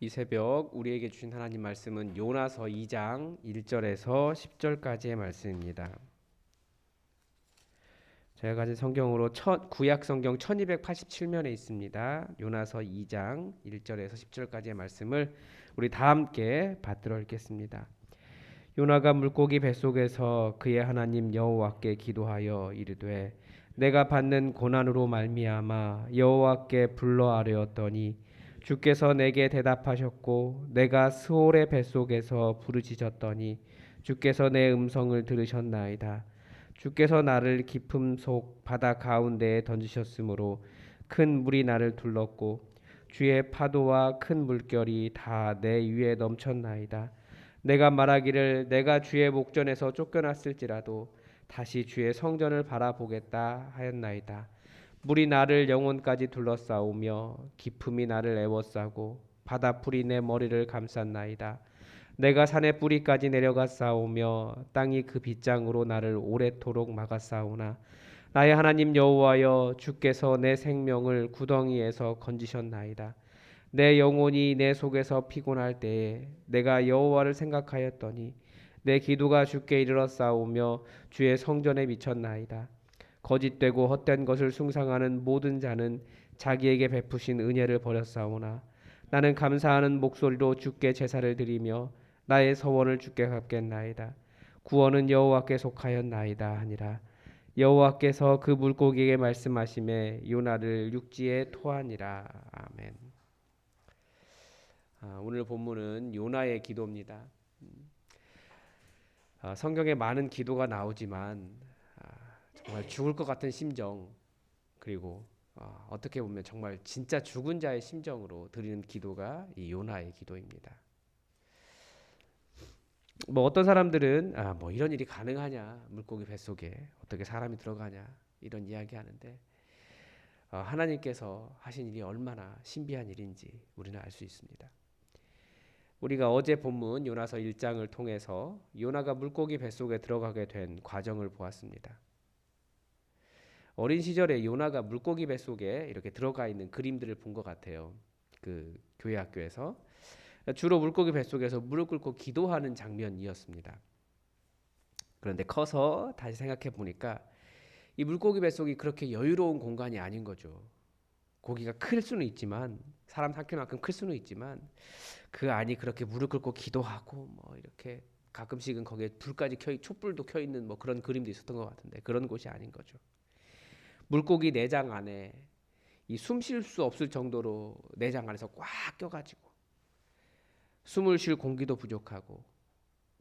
이 새벽 우리에게 주신 하나님 말씀은 요나서 2장 1절에서 10절까지의 말씀입니다. 제가 가진 성경으로 구약 성경 1287면에 있습니다. 요나서 2장 1절에서 10절까지의 말씀을 우리 다 함께 받들어 읽겠습니다. 요나가 물고기 뱃속에서 그의 하나님 여호와께 기도하여 이르되 내가 받는 고난으로 말미암아 여호와께 불러 아뢰었더니 주께서 내게 대답하셨고 내가 스올의 뱃속에서 부르짖었더니 주께서 내 음성을 들으셨나이다. 주께서 나를 깊음 속 바다 가운데에 던지셨으므로 큰 물이 나를 둘렀고 주의 파도와 큰 물결이 다 내 위에 넘쳤나이다. 내가 말하기를 내가 주의 목전에서 쫓겨났을지라도 다시 주의 성전을 바라보겠다 하였나이다. 물이 나를 영혼까지 둘러싸우며 깊음이 나를 애워싸고 바다풀이 내 머리를 감쌌나이다. 내가 산의 뿌리까지 내려갔사오며 땅이 그 빗장으로 나를 오래도록 막았사오나 나의 하나님 여호와여 주께서 내 생명을 구덩이에서 건지셨나이다. 내 영혼이 내 속에서 피곤할 때에 내가 여호와를 생각하였더니 내 기도가 주께 이르렀사오며 주의 성전에 미쳤나이다. 거짓되고 헛된 것을 숭상하는 모든 자는 자기에게 베푸신 은혜를 버렸사오나 나는 감사하는 목소리로 주께 제사를 드리며 나의 서원을 주께 갚겠나이다. 구원은 여호와께 속하였나이다 하니라. 여호와께서 그 물고기에게 말씀하시매 요나를 육지에 토하니라. 아멘. 오늘 본문은 요나의 기도입니다. 성경에 많은 기도가 나오지만 정말 죽을 것 같은 심정, 그리고 어떻게 보면 정말 진짜 죽은 자의 심정으로 드리는 기도가 이 요나의 기도입니다. 뭐 어떤 사람들은 뭐 이런 일이 가능하냐, 물고기 뱃속에 어떻게 사람이 들어가냐, 이런 이야기 하는데 하나님께서 하신 일이 얼마나 신비한 일인지 우리는 알 수 있습니다. 우리가 어제 본문 요나서 1장을 통해서 요나가 물고기 뱃속에 들어가게 된 과정을 보았습니다. 어린 시절에 요나가 물고기 뱃속에 이렇게 들어가 있는 그림들을 본 것 같아요. 그 교회 학교에서 주로 물고기 뱃속에서 무릎 꿇고 기도하는 장면이었습니다. 그런데 커서 다시 생각해 보니까 이 물고기 뱃속이 그렇게 여유로운 공간이 아닌 거죠. 고기가 클 수는 있지만, 사람 한 키만큼 클 수는 있지만 그 안이 그렇게 무릎 꿇고 기도하고 뭐 이렇게 가끔씩은 거기에 불까지 촛불도 켜 있는 뭐 그런 그림도 있었던 것 같은데 그런 곳이 아닌 거죠. 물고기 내장 안에 이 숨 쉴 수 없을 정도로 내장 안에서 꽉 껴가지고 숨을 쉴 공기도 부족하고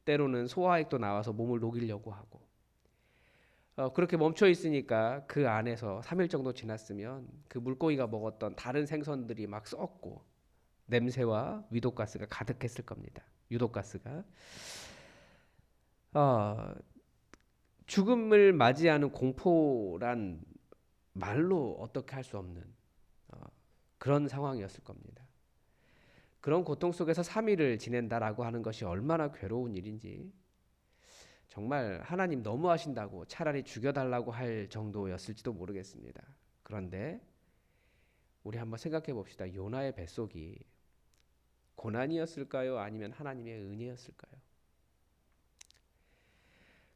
때로는 소화액도 나와서 몸을 녹이려고 하고 그렇게 멈춰 있으니까 그 안에서 3일 정도 지났으면 그 물고기가 먹었던 다른 생선들이 막 썩고 냄새와 위독가스가 가득했을 겁니다. 유독가스가 죽음을 맞이하는 공포란 말로 어떻게 할 수 없는 그런 상황이었을 겁니다. 그런 고통 속에서 3일을 지낸다라고 하는 것이 얼마나 괴로운 일인지, 정말 하나님 너무하신다고 차라리 죽여달라고 할 정도였을지도 모르겠습니다. 그런데 우리 한번 생각해 봅시다. 요나의 뱃속이 고난이었을까요? 아니면 하나님의 은혜였을까요?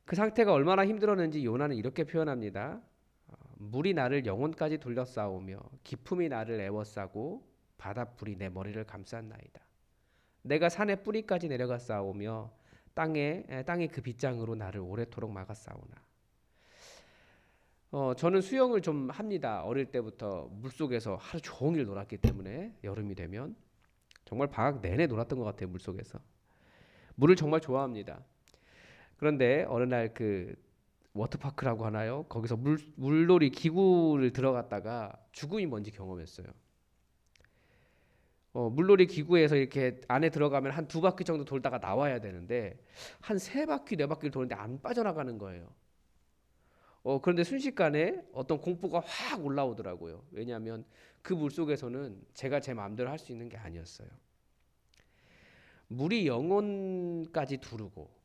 그 상태가 얼마나 힘들었는지 요나는 이렇게 표현합니다. 물이 나를 영혼까지 둘러싸오며 깊음이 나를 애워싸고 바다불이 내 머리를 감쌌나이다. 내가 산의 뿌리까지 내려갔사오며 땅이 그 빗장으로 나를 오래도록 막았사오나. 저는 수영을 좀 합니다. 어릴 때부터 물속에서 하루 종일 놀았기 때문에 여름이 되면 정말 방학 내내 놀았던 것 같아요. 물속에서 물을 정말 좋아합니다. 그런데 어느 날 그 워터파크라고 하나요? 거기서 물놀이 기구를 들어갔다가 죽음이 뭔지 경험했어요. 물놀이 기구에서 이렇게 안에 들어가면 한 2바퀴 정도 돌다가 나와야 되는데 한 3바퀴 4바퀴를 도는데 안 빠져나가는 거예요. 그런데 순식간에 어떤 공포가 확 올라오더라고요. 왜냐하면 그 물속에서는 제가 제 마음대로 할 수 있는 게 아니었어요. 물이 영혼까지 두르고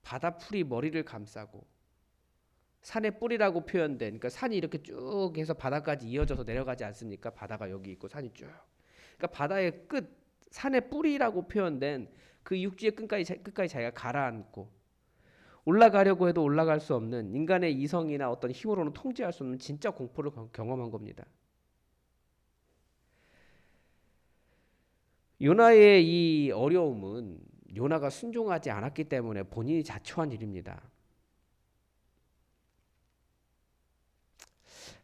바다풀이 머리를 감싸고 산의 뿌리라고 표현된, 그러니까 산이 이렇게 쭉 해서 바다까지 이어져서 내려가지 않습니까? 바다가 여기 있고 산이 쭉. 그러니까 바다의 끝, 산의 뿌리라고 표현된 그 육지의 끝까지 자기가 가라앉고 올라가려고 해도 올라갈 수 없는 인간의 이성이나 어떤 힘으로는 통제할 수 없는 진짜 공포를 경험한 겁니다. 요나의 이 어려움은 요나가 순종하지 않았기 때문에 본인이 자초한 일입니다.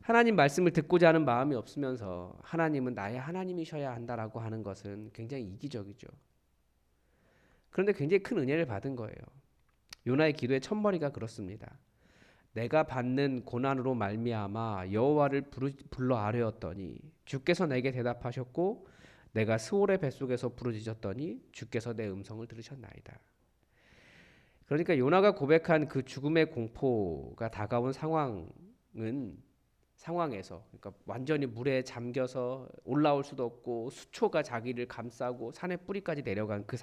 하나님 말씀을 듣고자 하는 마음이 없으면서 하나님은 나의 하나님이셔야 한다라고 하는 것은 굉장히 이기적이죠. 그런데 굉장히 큰 은혜를 받은 거예요. 요나의 기도의 첫머리가 그렇습니다. 내가 받는 고난으로 말미암아 여호와를 불러 아뢰었더니 주께서 내게 대답하셨고 내가 스올의 뱃속에서 부르짖었더니 주께서 내 음성을 들으셨나이다. 그러니까 요나가 고백한 그 죽음의 공포가 다가온 상황에서 그러니까 완전히 물에 잠겨서 올라올 수도 없고 수초가 자기를 감싸고 산의 뿌리까지 내려간 그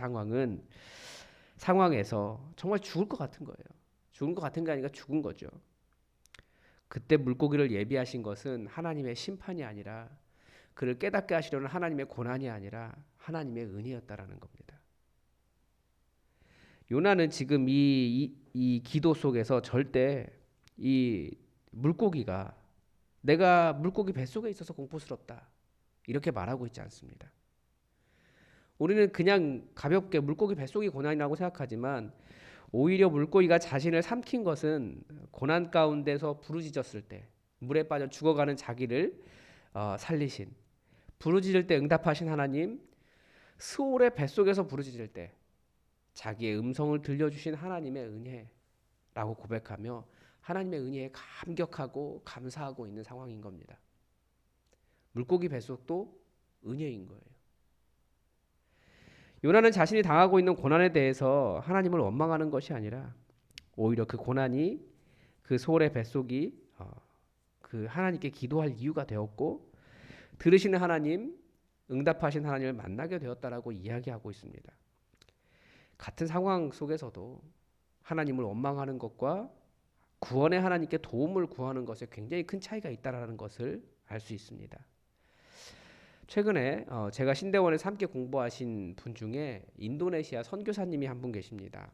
상황에서 정말 죽을 것 같은 거예요. 죽은 것 같은 게 아니라 죽은 거죠. 그때 물고기를 예비하신 것은 하나님의 심판이 아니라 그를 깨닫게 하시려는 하나님의 고난이 아니라 하나님의 은혜였다라는 겁니다. 요나는 지금 이 기도 속에서 절대 이 물고기가 내가 물고기 뱃속에 있어서 공포스럽다 이렇게 말하고 있지 않습니다. 우리는 그냥 가볍게 물고기 뱃속이 고난이라고 생각하지만 오히려 물고기가 자신을 삼킨 것은 고난 가운데서 부르짖었을 때 물에 빠져 죽어가는 자기를 살리신 부르짖을 때 응답하신 하나님, 스올의 뱃속에서 부르짖을 때 자기의 음성을 들려주신 하나님의 은혜라고 고백하며 하나님의 은혜에 감격하고 감사하고 있는 상황인 겁니다. 물고기 뱃속도 은혜인 거예요. 요나는 자신이 당하고 있는 고난에 대해서 하나님을 원망하는 것이 아니라 오히려 그 고난이 그 스올의 뱃속이 그 하나님께 기도할 이유가 되었고 들으시는 하나님, 응답하신 하나님을 만나게 되었다라고 이야기하고 있습니다. 같은 상황 속에서도 하나님을 원망하는 것과 구원의 하나님께 도움을 구하는 것에 굉장히 큰 차이가 있다라는 것을 알 수 있습니다. 최근에 제가 신대원에서 함께 공부하신 분 중에 인도네시아 선교사님이 한 분 계십니다.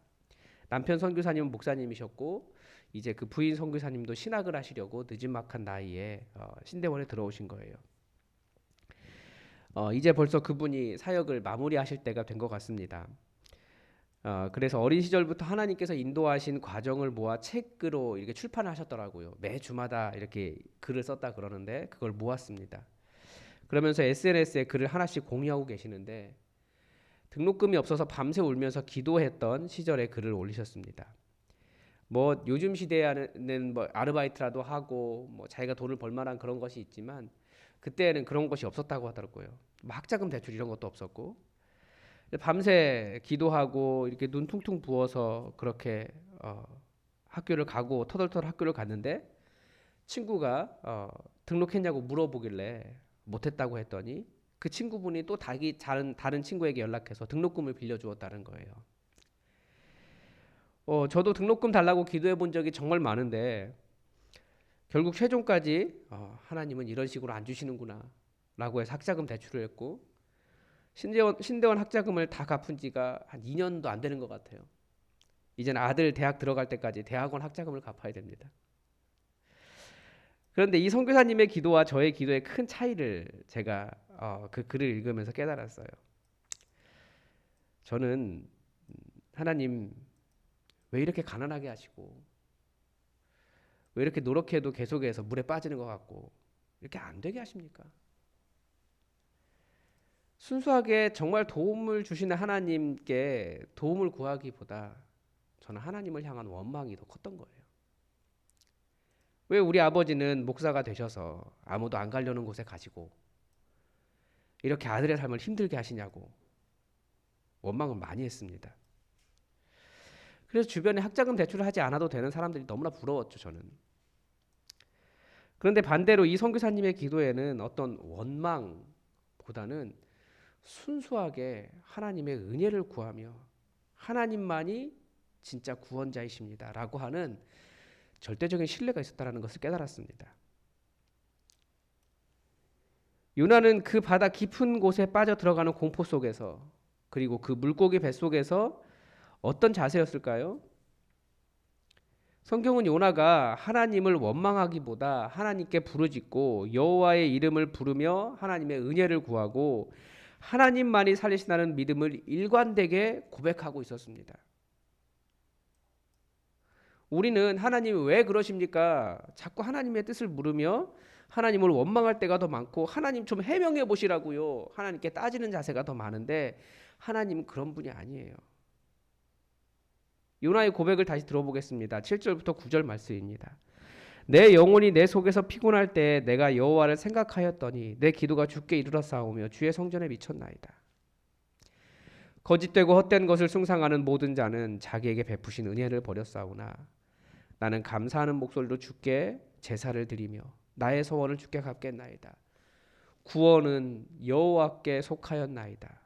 남편 선교사님은 목사님이셨고 이제 그 부인 선교사님도 신학을 하시려고 느지막한 나이에 신대원에 들어오신 거예요. 이제 벌써 그분이 사역을 마무리하실 때가 된 것 같습니다. 그래서 어린 시절부터 하나님께서 인도하신 과정을 모아 책으로 이렇게 출판하셨더라고요. 매 주마다 이렇게 글을 썼다 그러는데 그걸 모았습니다. 그러면서 SNS에 글을 하나씩 공유하고 계시는데 등록금이 없어서 밤새 울면서 기도했던 시절에 글을 올리셨습니다. 뭐 요즘 시대에는 뭐 아르바이트라도 하고 뭐 자기가 돈을 벌 만한 그런 것이 있지만 그때는 그런 것이 없었다고 하더라고요. 뭐 학자금 대출 이런 것도 없었고 밤새 기도하고 이렇게 눈 퉁퉁 부어서 그렇게 학교를 가고 터덜터덜 학교를 갔는데 친구가 등록했냐고 물어보길래 못했다고 했더니 그 친구분이 또 다른 친구에게 연락해서 등록금을 빌려주었다는 거예요. 저도 등록금 달라고 기도해 본 적이 정말 많은데 결국 최종까지 하나님은 이런 식으로 안 주시는구나 라고 해서 학자금 대출을 했고 신대원 학자금을 다 갚은 지가 한 2년도 안 되는 것 같아요. 이제는 아들 대학 들어갈 때까지 대학원 학자금을 갚아야 됩니다. 그런데 이 선교사님의 기도와 저의 기도의 큰 차이를 제가 그 글을 읽으면서 깨달았어요. 저는 하나님 왜 이렇게 가난하게 하시고 왜 이렇게 노력해도 계속해서 물에 빠지는 것 같고 이렇게 안 되게 하십니까? 순수하게 정말 도움을 주시는 하나님께 도움을 구하기보다 저는 하나님을 향한 원망이 더 컸던 거예요. 왜 우리 아버지는 목사가 되셔서 아무도 안 가려는 곳에 가시고 이렇게 아들의 삶을 힘들게 하시냐고 원망을 많이 했습니다. 그래서 주변에 학자금 대출을 하지 않아도 되는 사람들이 너무나 부러웠죠, 저는. 그런데 반대로 이 선교사님의 기도에는 어떤 원망보다는 순수하게 하나님의 은혜를 구하며 하나님만이 진짜 구원자이십니다 라고 하는 절대적인 신뢰가 있었다는 것을 깨달았습니다. 요나는 그 바다 깊은 곳에 빠져 들어가는 공포 속에서, 그리고 그 물고기 뱃속에서 어떤 자세였을까요? 성경은 요나가 하나님을 원망하기보다 하나님께 부르짖고 여호와의 이름을 부르며 하나님의 은혜를 구하고 하나님만이 살리신다는 믿음을 일관되게 고백하고 있었습니다. 우리는 하나님 왜 그러십니까? 자꾸 하나님의 뜻을 물으며 하나님을 원망할 때가 더 많고, 하나님 좀 해명해 보시라고요, 하나님께 따지는 자세가 더 많은데, 하나님은 그런 분이 아니에요. 요나의 고백을 다시 들어보겠습니다. 7절부터 9절 말씀입니다. 내 영혼이 내 속에서 피곤할 때 내가 여호와를 생각하였더니 내 기도가 주께 이르렀사오며 주의 성전에 미쳤나이다. 거짓되고 헛된 것을 숭상하는 모든 자는 자기에게 베푸신 은혜를 버렸사오나 나는 감사하는 목소리로 주께 제사를 드리며 나의 소원을 주께 갚겠나이다. 구원은 여호와께 속하였나이다.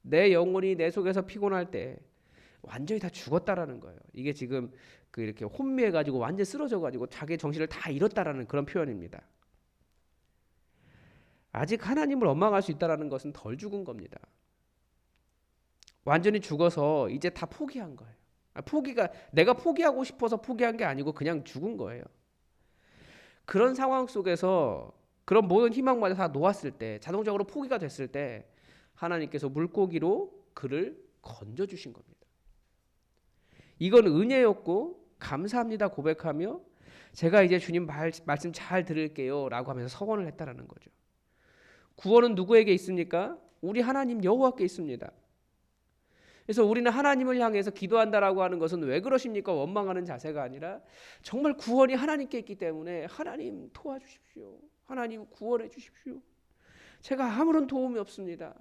내 영혼이 내 속에서 피곤할 때 완전히 다 죽었다라는 거예요. 이게 지금 그 이렇게 혼미해가지고 완전 쓰러져가지고 자기 정신을 다 잃었다라는 그런 표현입니다. 아직 하나님을 원망할 수 있다라는 것은 덜 죽은 겁니다. 완전히 죽어서 이제 다 포기한 거예요. 포기가 내가 포기하고 싶어서 포기한 게 아니고 그냥 죽은 거예요. 그런 상황 속에서 그런 모든 희망마저 다 놓았을 때, 자동적으로 포기가 됐을 때 하나님께서 물고기로 그를 건져주신 겁니다. 이건 은혜였고 감사합니다 고백하며 제가 이제 주님 말씀 잘 들을게요 라고 하면서 서원을 했다라는 거죠. 구원은 누구에게 있습니까? 우리 하나님 여호와께 있습니다. 그래서 우리는 하나님을 향해서 기도한다라고 하는 것은 왜 그러십니까? 원망하는 자세가 아니라 정말 구원이 하나님께 있기 때문에 하나님 도와주십시오. 하나님 구원해 주십시오. 제가 아무런 도움이 없습니다.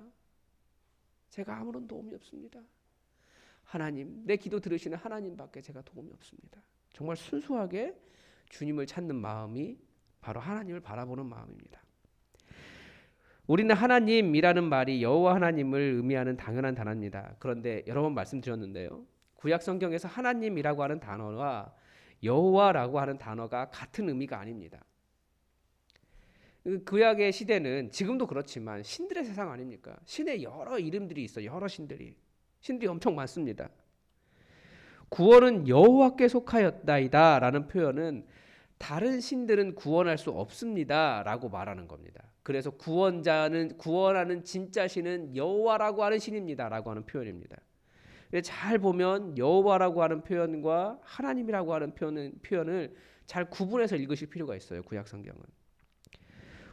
제가 아무런 도움이 없습니다. 하나님, 내 기도 들으시는 하나님밖에 제가 도움이 없습니다. 정말 순수하게 주님을 찾는 마음이 바로 하나님을 바라보는 마음입니다. 우리는 하나님이라는 말이 여호와 하나님을 의미하는 당연한 단어입니다. 그런데 여러 번 말씀드렸는데요, 구약 성경에서 하나님이라고 하는 단어와 여호와라고 하는 단어가 같은 의미가 아닙니다. 구약의 시대는 지금도 그렇지만 신들의 세상 아닙니까? 신의 여러 이름들이 있어요. 여러 신들이 엄청 많습니다. 구원은 여호와께 속하였다이다 라는 표현은 다른 신들은 구원할 수 없습니다 라고 말하는 겁니다. 그래서 구원하는 진짜 신은 여호와라고 하는 신입니다 라고 하는 표현입니다. 잘 보면 여호와라고 하는 표현과 하나님이라고 하는 표현을 잘 구분해서 읽으실 필요가 있어요. 구약 성경은.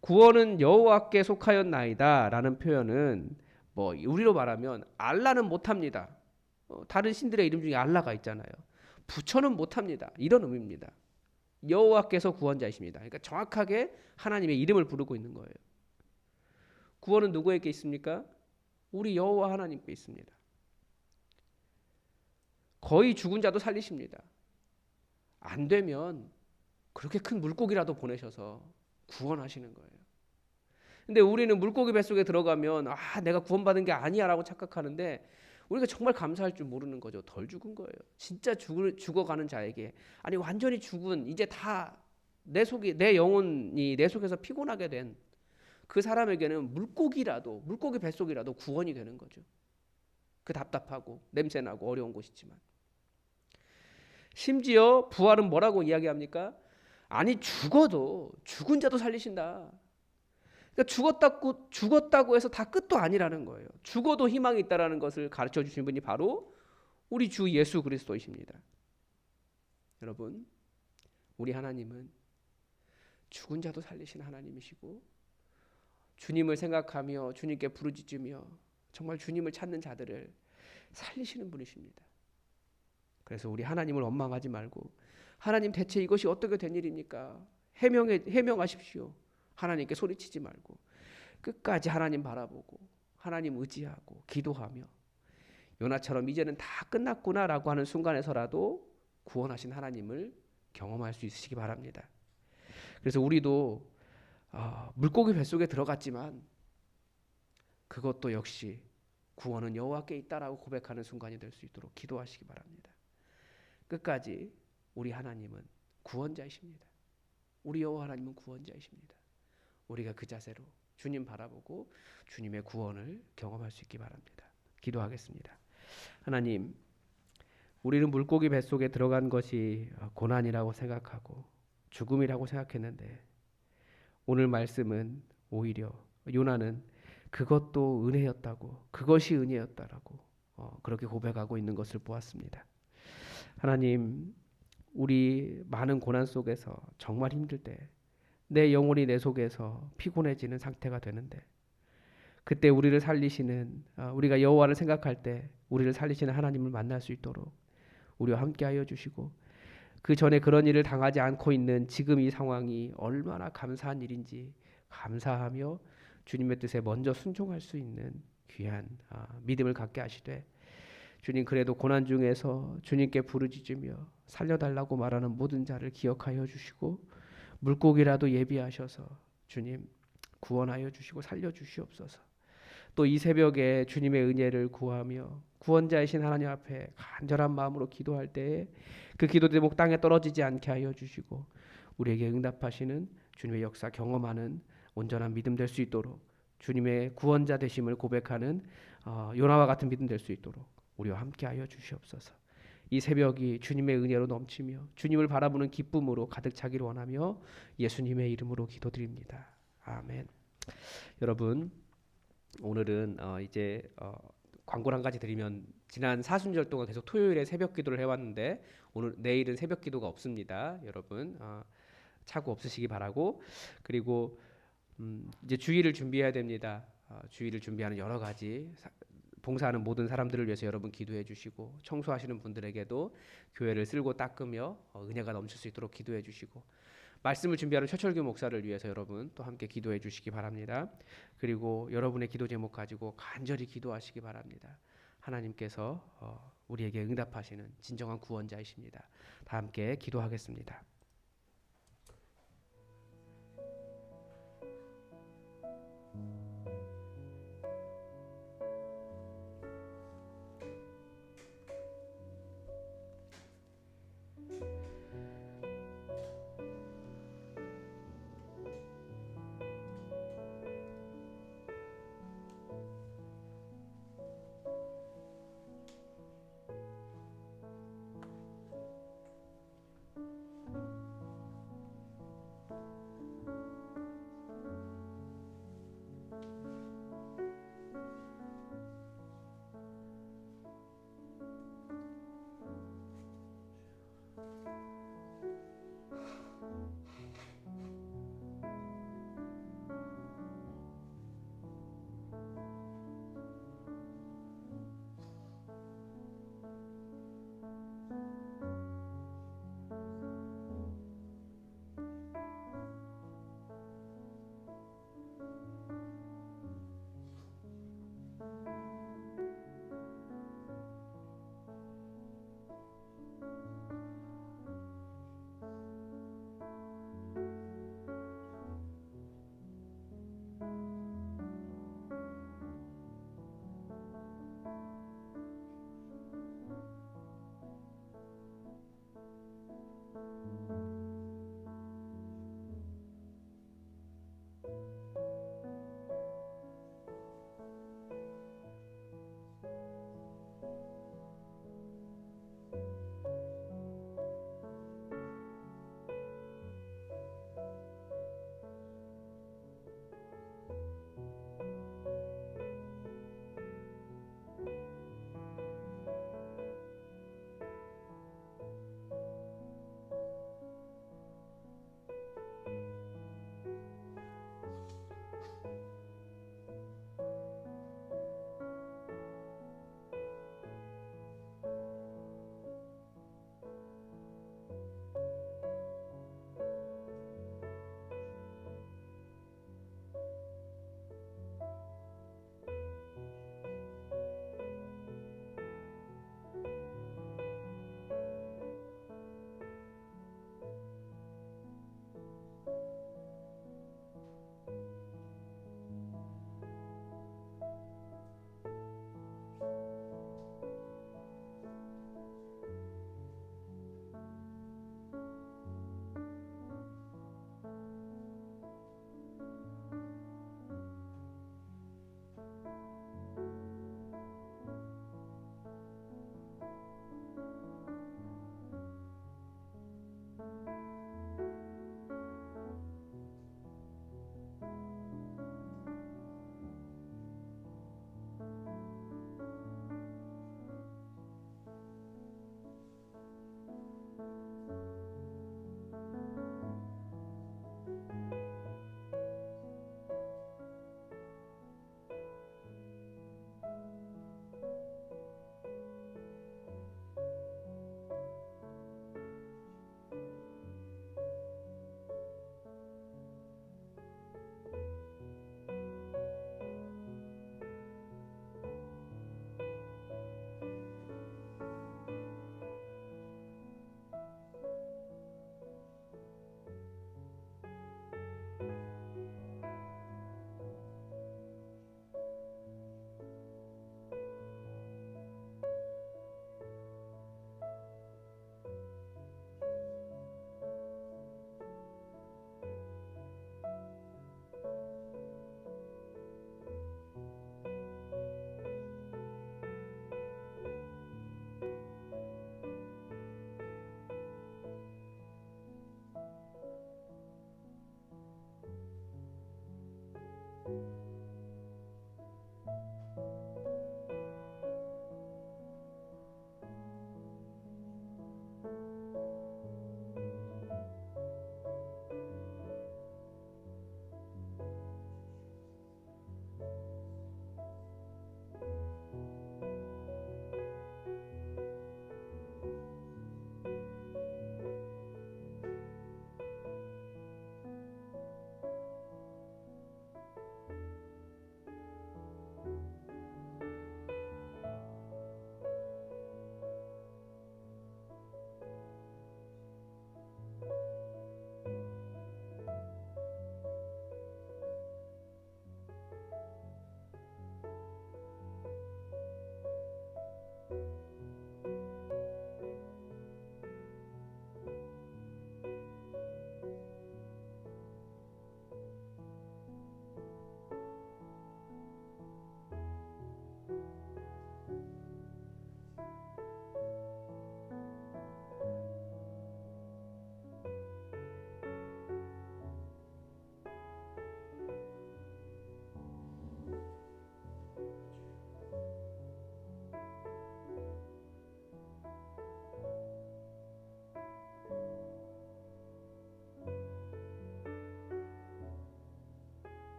구원은 여호와께 속하였나이다 라는 표현은 우리로 말하면 알라는 못합니다. 다른 신들의 이름 중에 알라가 있잖아요. 부처는 못합니다. 이런 의미입니다. 여호와께서 구원자이십니다. 그러니까 정확하게 하나님의 이름을 부르고 있는 거예요. 구원은 누구에게 있습니까? 우리 여호와 하나님께 있습니다. 거의 죽은 자도 살리십니다. 안 되면 그렇게 큰 물고기라도 보내셔서 구원하시는 거예요. 근데 우리는 물고기 뱃속에 들어가면 내가 구원받은 게 아니야 라고 착각하는데, 우리가 정말 감사할 줄 모르는 거죠. 덜 죽은 거예요. 진짜 죽어가는 자에게, 아니 완전히 죽은, 이제 다 내 영혼이 내 속에서 피곤하게 된 그 사람에게는 물고기 뱃속이라도 구원이 되는 거죠. 그 답답하고 냄새나고 어려운 곳이지만. 심지어 부활은 뭐라고 이야기합니까? 아니 죽어도 죽은 자도 살리신다. 그러니까 죽었다고 해서 다 끝도 아니라는 거예요. 죽어도 희망이 있다라는 것을 가르쳐 주신 분이 바로 우리 주 예수 그리스도이십니다. 여러분, 우리 하나님은 죽은 자도 살리시는 하나님이시고, 주님을 생각하며 주님께 부르짖으며 정말 주님을 찾는 자들을 살리시는 분이십니다. 그래서 우리 하나님을 원망하지 말고, 하나님 대체 이것이 어떻게 된 일입니까? 해명하십시오. 하나님께 소리치지 말고 끝까지 하나님 바라보고 하나님 의지하고 기도하며, 요나처럼 이제는 다 끝났구나라고 하는 순간에서라도 구원하신 하나님을 경험할 수 있으시기 바랍니다. 그래서 우리도 물고기 뱃속에 들어갔지만 그것도 역시 구원은 여호와께 있다라고 고백하는 순간이 될 수 있도록 기도하시기 바랍니다. 끝까지 우리 하나님은 구원자이십니다. 우리 여호와 하나님은 구원자이십니다. 우리가 그 자세로 주님 바라보고 주님의 구원을 경험할 수 있기 바랍니다. 기도하겠습니다. 하나님, 우리는 물고기 뱃속에 들어간 것이 고난이라고 생각하고 죽음이라고 생각했는데 오늘 말씀은 오히려 요나는 그것도 은혜였다고, 그것이 은혜였다라고 그렇게 고백하고 있는 것을 보았습니다. 하나님, 우리 많은 고난 속에서 정말 힘들 때 내 영혼이 내 속에서 피곤해지는 상태가 되는데 그때 우리를 살리시는 우리가 여호와를 생각할 때 우리를 살리시는 하나님을 만날 수 있도록 우리와 함께하여 주시고 그 전에 그런 일을 당하지 않고 있는 지금 이 상황이 얼마나 감사한 일인지 감사하며 주님의 뜻에 먼저 순종할 수 있는 귀한 믿음을 갖게 하시되 주님 그래도 고난 중에서 주님께 부르짖으며 살려달라고 말하는 모든 자를 기억하여 주시고 물고기라도 예비하셔서 주님 구원하여 주시고 살려 주시옵소서. 또 이 새벽에 주님의 은혜를 구하며 구원자이신 하나님 앞에 간절한 마음으로 기도할 때에 그 기도 제목 땅에 떨어지지 않게 하여 주시고 우리에게 응답하시는 주님의 역사 경험하는 온전한 믿음 될 수 있도록 주님의 구원자 되심을 고백하는 요나와 같은 믿음 될 수 있도록 우리와 함께 하여 주시옵소서. 이 새벽이 주님의 은혜로 넘치며 주님을 바라보는 기쁨으로 가득 차기를 원하며 예수님의 이름으로 기도드립니다. 아멘. 여러분, 오늘은 이제 광고를 한 가지 드리면 지난 사순절 동안 계속 토요일에 새벽 기도를 해왔는데 내일은 새벽 기도가 없습니다. 여러분 착오 없으시기 바라고 그리고 이제 주일을 준비해야 됩니다. 주일을 준비하는 여러 가지 봉사하는 모든 사람들을 위해서 여러분 기도해 주시고 청소하시는 분들에게도 교회를 쓸고 닦으며 은혜가 넘칠 수 있도록 기도해 주시고 말씀을 준비하는 최철규 목사를 위해서 여러분 또 함께 기도해 주시기 바랍니다. 그리고 여러분의 기도 제목 가지고 간절히 기도하시기 바랍니다. 하나님께서 우리에게 응답하시는 진정한 구원자이십니다. 다 함께 기도하겠습니다.